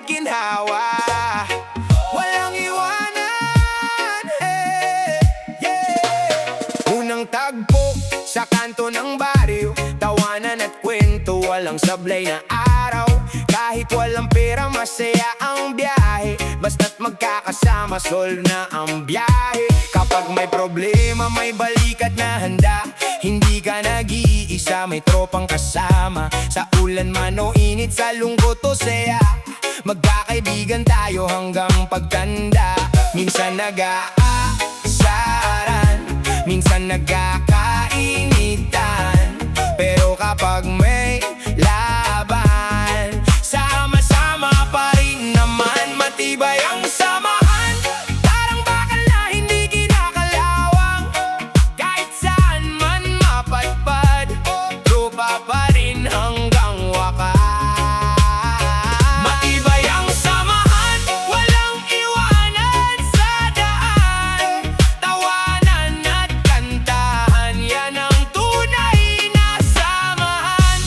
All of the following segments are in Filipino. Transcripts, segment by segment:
at ginhawa. Walang iwanan, yeah. Unang tagpo sa kanto ng baryo, tawanan at kwento, walang sablay na araw. Kahit walang pera, masaya ang biyahe. Basta't magkakasama, solve na ang biyahe. Kapag may problema, may balikat na handa. Hindi ka nag-iisa, may tropang kasama. Sa ulan man o init, sa lungkot o saya, magkakaibigan tayo hanggang pagtanda. Minsan nag-aasaran, minsan nagkakainitan, pero kapag may laban, sama-sama pa rin naman. Matibay ang samahan, parang bakal na hindi kinakalawang. Kahit saan man mapadpad, tropa pa rin hanggang wakas. Matibay ang samahan, walang iwanan sa daan. Tawanan at kantahan, yan ang tunay na samahan.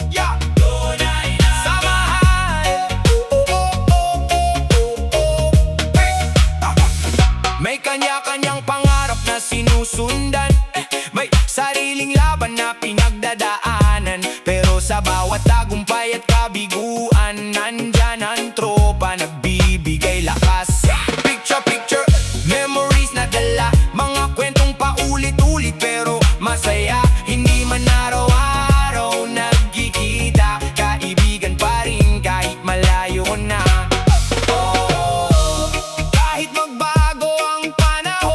Yeah. Tunay na samahan. May kanya-kanyang pangarap na sinusundan, may sariling laban na pinagdadaanan. Pero sa bawat tagumpay at kabiguan, nandyan ang tropa nagbibigay lakas. Picture, memories na dala, mga kwentong paulit-ulit pero masaya. Hindi man araw-araw nagkikita, kaibigan pa rin kahit malayo na. Kahit magbago ang panahon,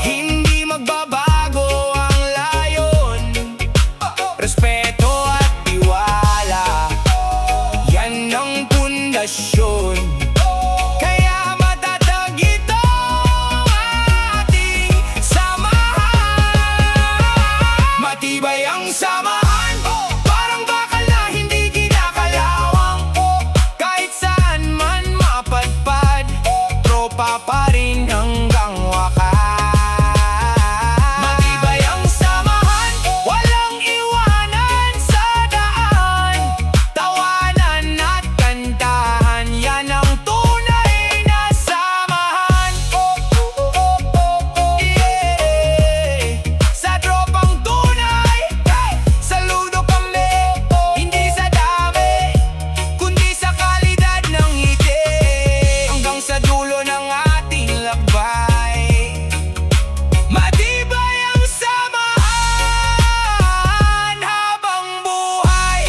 hindi magbabago ang layon. Respeto at tiwala, yan ang pundasyon. Kaya matatag ito ang ating samahan. Matibay ang samahan, parang bakal na hindi kinakalawang. Kahit saan man mapadpad, tropa pa rin hanggang wakas. Matibay ang samahan, walang iwanan sa daan. Tawanan at kantahan, yan ang tunay na samahan. Yeah. Sa tropang tunay, saludo kami. Hindi sa dami, kundi sa kalidad ng ngiti. Hanggang sa dulo ng ating lakbay, matibay ang samahan habang buhay.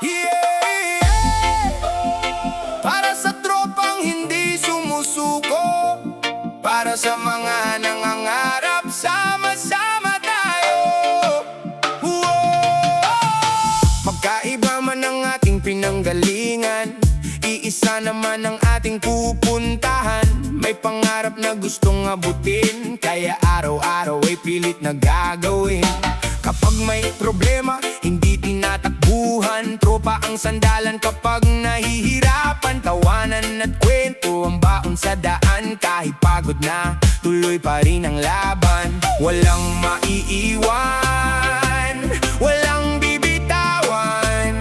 Yeah. Para sa tropang hindi sumusuko, para sa mga nangangarap, sama-sama tayo. Magkaiba man ang ating pinanggalingan, iisa naman ang ating pupuntahan. May pangarap na gustong abutin, kaya araw-araw ay pilit na gagawin. Kapag may problema, hindi tinatakbuhan, tropa ang sandalan kapag nahihirapan. Tawanan at kwento ang baon sa daan, kahit pagod na, tuloy pa rin ang laban. Walang maiiwan, walang bibitawan,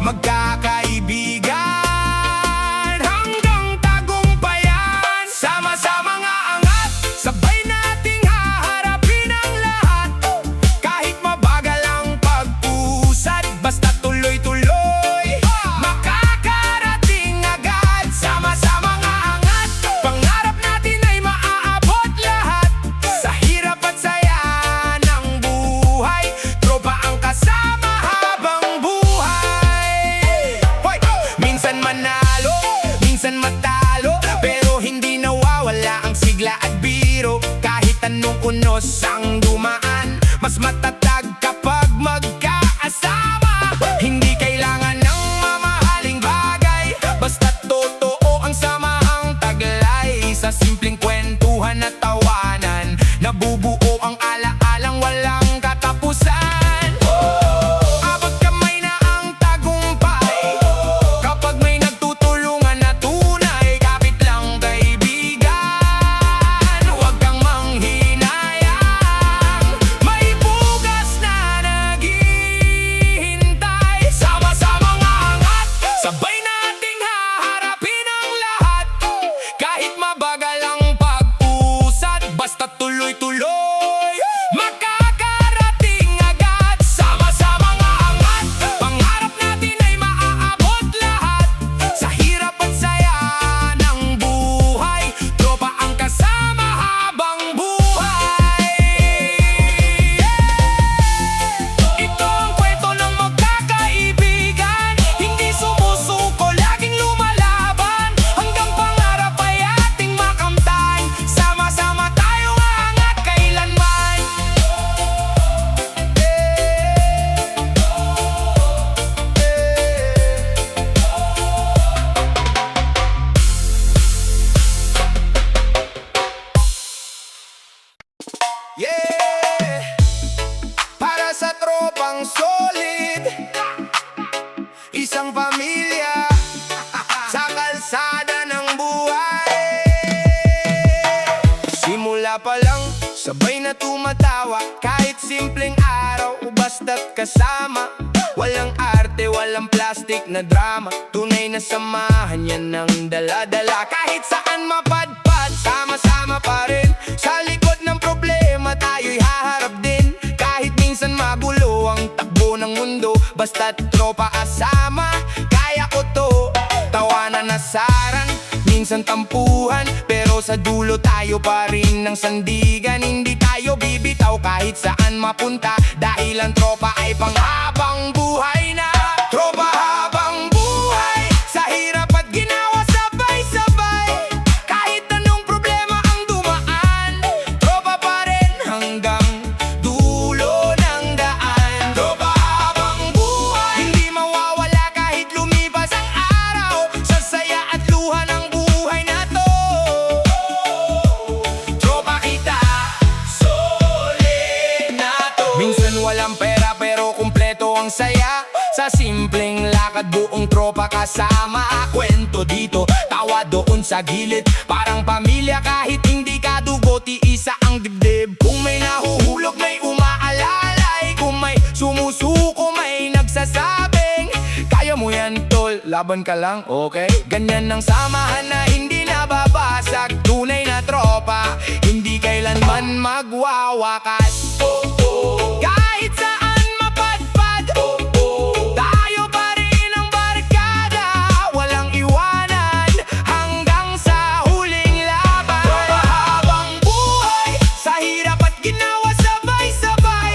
magkakaibigan hanggang tagumpayan. Sama-sama nga angat, sabay nating haharapin ang lahat. Kahit mabagal ang pag-usad, basta tuloy-tuloy, makakarating agad. Sama-sama nga angat, pangarap natin ay maaabot lahat. Sa hirap at saya ng buhay, tropa ang kasama habang buhay. Hoy! Minsan manalo, minsan matalo, pero hindi nawawala ang sigla at biro. Kahit anong unos ang dumaan, mas matatag kapag magkaasama. Hindi kailangan ng mamahaling bagay, basta totoo ang samahang taglay. Sa simpleng kwentuhan at tawanan, nabubuo ang alaalang walang katapusan. Abot kamay na ang tagumpay, Yeah! Para sa tropang solid, isang pamilya sa kalsada ng buhay. Simula pa lang, sabay na tumatawa, kahit simpleng araw, basta't kasama. Walang arte, walang plastic na drama, tunay na samahan yan ng dala-dala. Kahit saan mapadpad, sama-sama pa rin. Sa likod ng problema, tayo'y haharap din. Kahit minsan magulo ang takbo ng mundo, basta't tropa kasama, kaya ko to. Tawanan na saran, minsan tampuhan, pero sa dulo tayo pa rin ng sandigan. Hindi tayo bibitaw kahit saan mapunta, dahil ang tropa ay panghabang buhay na. Tropa habang buhay, sa hirap at ginawa sabay-sabay. Kahit anong problema ang dumaan, tropa pa rin hanggang dulo ng daan. Tropa habang buhay, hindi mawawala kahit lumipas ang araw. Sa saya at luha ng buhay na to, tropa kita, solid na to. Minsan walang pera pero kumpleto ang saya. Sa simpleng lakad buong tropa kasama. Kwento dito, tawa doon sa gilid, parang pamilya kahit hindi ka dugo. Tiisa ang dibdib, kung may nahuhulog may umaalalay. Kung may sumusuko may nagsasabing, kaya mo yan tol, laban ka lang, okay? Ganyan ang samahan na hindi nababasag. Tunay na tropa, hindi kailanman magwawakas. Kahit saan mapadpad, tayo pa rin ang barkada. Walang iwanan hanggang sa huling laban. Tropa habang buhay, sa hirap at ginawa sabay-sabay.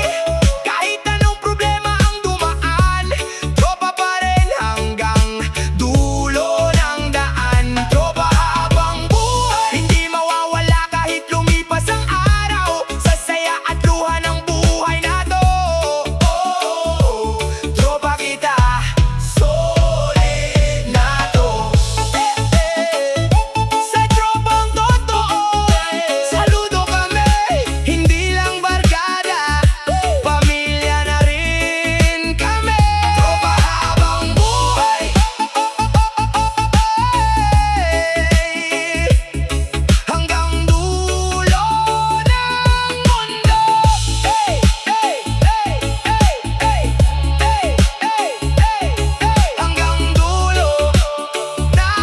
Kahit anong problema ang dumaan, tropa pa rin hanggang dulo ng daan. Tropa habang buhay, hindi mawawala kahit lumipas ang araw. Sa saya at luha ng buhay na to, tropa kita, solid na to. Sa tropang totoo, saludo kami. Hindi lang barkada, pamilya na rin kami. Tropa habang buhay, hanggang dulo ng mundo. Hanggang dulo ng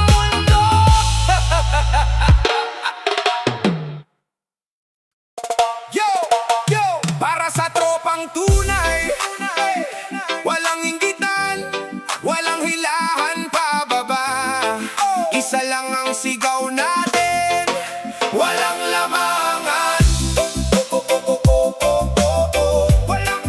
mundo. Yo, yo, para sa tropang tunay, walang inggitan, walang hilahan pababa. Isa lang ang sigaw natin, walang lamangan. Walang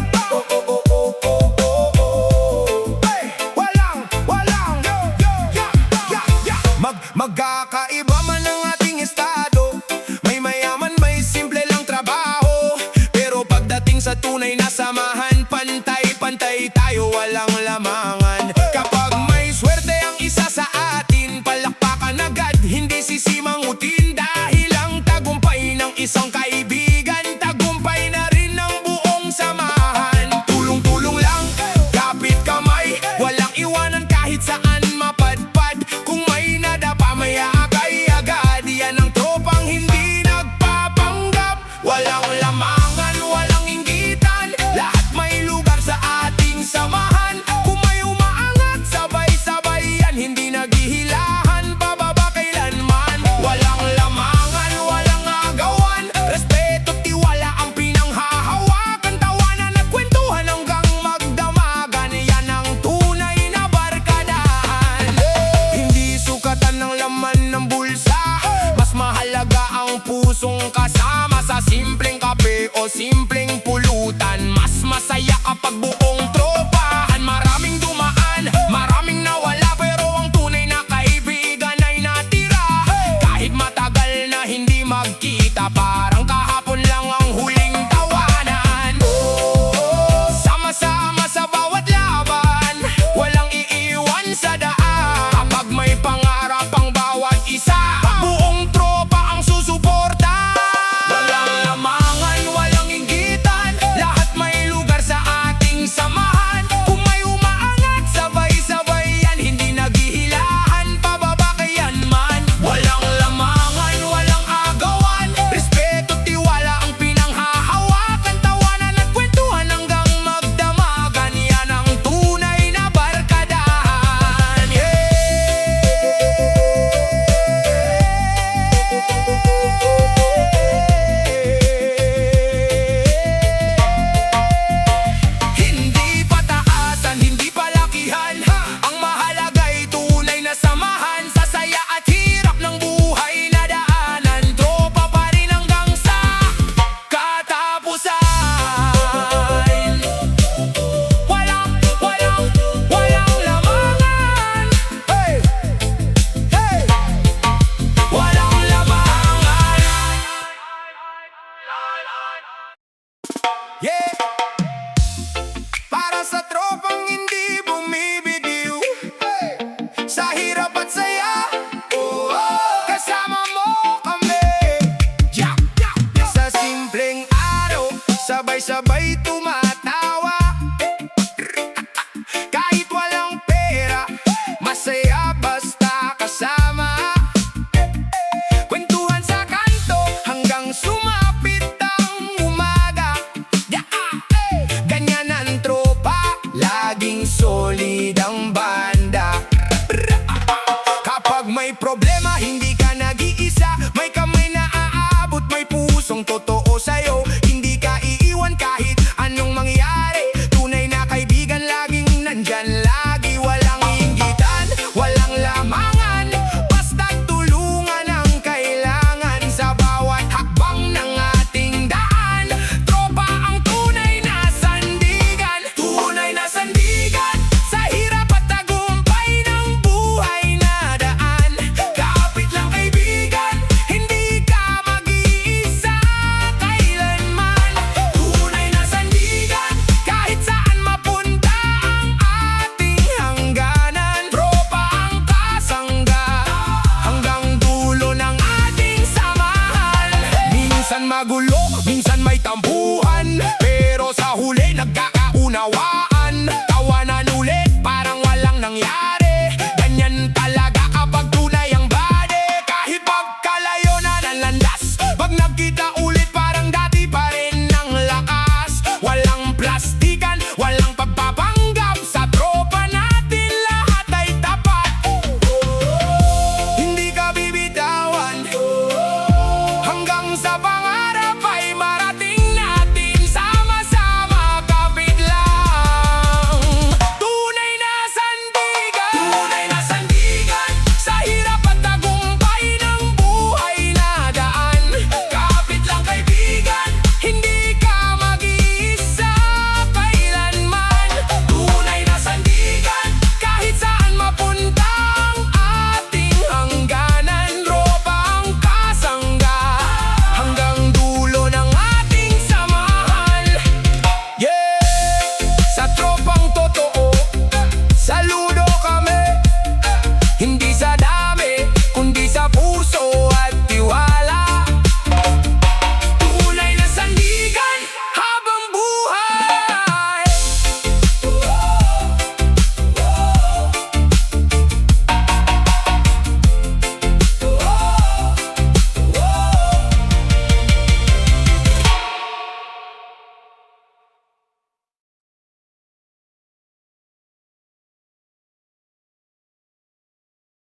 magkakaiba man ang ating estado, may mayaman, may simple lang trabaho. Pero pagdating sa tunay na samahan, pantay-pantay tayo, walang lamangan. Kapag may swerte ang isa sa atin, palakpakan agad, hindi sisimangutin. Dahil ang tagumpay ng isang kaibigan, tagumpay na rin ng buong samahan. Tulong-tulong lang, kapit kamay, walang iwanan kahit saan mapadpad. Kung may nadapa may agay-agad, yan ang tropang hindi nagpapanggap. Walang lamangan, walang inggitan, lahat may lugar sa ating samahan. Kung may umaangat, sabay-sabay yan, hindi naghihilahan pababa kailanman. Walang lamangan, walang agawan, respeto, tiwala ang pinanghahawakan. Tawanan at kwentuhan hanggang magdamagan, yan ang tunay na barkadahan. Hindi sukatan ng laman ng bulsa, mas mahalaga ang pusong kasama. Sa simpleng kape o simpleng pulutan, mas masaya kapag buong tropahan. Maraming dumaan, maraming nawala, pero ang tunay na kaibigan ay natira. Kahit matagal na hindi magkita, parang kahapon lang ang huling tawanan. Sama-sama sa bawat laban, walang iiwan sa daan. Kapag may pangarap ang bawat isa, buong tropa ang susuporta. Walang lamangan, sabay-sabay tumatawa. Kahit walang pera, masaya basta kasama. Kwentuhan sa kanto hanggang sumapit ang umaga. Ganyan ang tropa, laging solid ang banda. Kapag may problema, hindi ka nag-iisa. May kamay na aabot, may pusong totoo sa'yo. Hindi ka iiwan kahit anong mangyari. Tunay na kaibigan, laging nandyan, lagi walang inggitan, walang lamangan. Basta tulungan ang kailangan sa bawat hakbang ng ating daan. Tropa ang tunay na sandigan, tunay na sandigan. Sa hirap at tagumpay ng buhay na daan. Kapit lang kaibigan, hindi ka mag-iisa kailanman. Tunay na sandigan, kahit saan mapunta ang ating hangganan. Tropa ang kasangga, hanggang dulo ng ating samahan. Minsan magulo, minsan may tampuhan, pero sa huli nagkakaunawaan. Tawanan ulit, parang walang nangyari.